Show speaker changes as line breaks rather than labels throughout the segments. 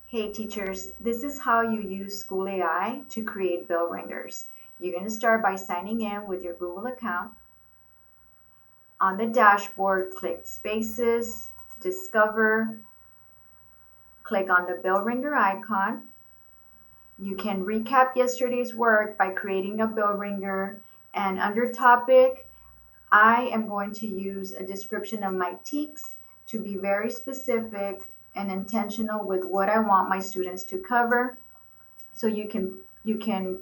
Hey teachers, this is how you use School AI to create bell ringers. You're going to start by signing in with your Google account. On the dashboard, click Spaces, Discover, click on the bell ringer icon. You can recap yesterday's work by creating a bell ringer, and under Topic, I am going to use a description of my TEKs to be very specific and intentional with what I want my students to cover. So you can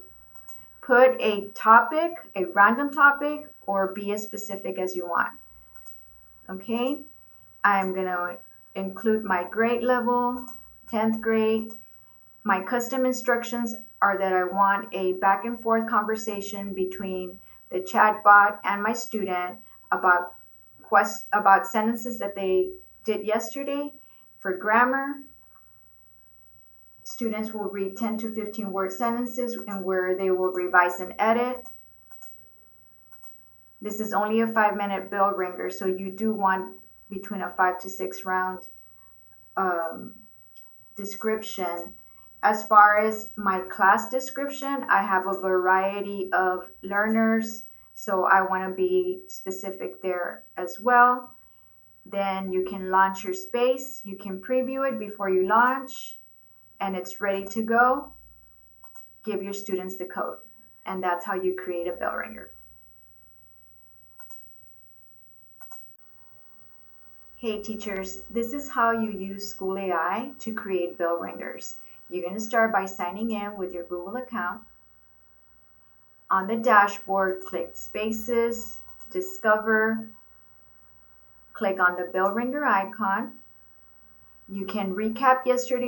put a topic, a random topic, or be as specific as you want. Okay, I'm gonna include my grade level, 10th grade. My custom instructions are that I want a back and forth conversation between the chatbot and my student about about sentences that they did yesterday. For grammar, students will read 10 to 15 word sentences and where they will revise and edit. This is only a 5-minute bell ringer, so you do want between a 5 to 6 round description. As far as my class description, I have a variety of learners, so I want to be specific there as well. Then you can launch your space. You can preview it before you launch, and it's ready to go. Give your students the code, and that's how you create a bell ringer. Hey teachers, this is how you use School AI to create bell ringers. You're going to start by signing in with your Google account. On the dashboard, click Spaces, Discover, click on the bell ringer icon. You can recap yesterday's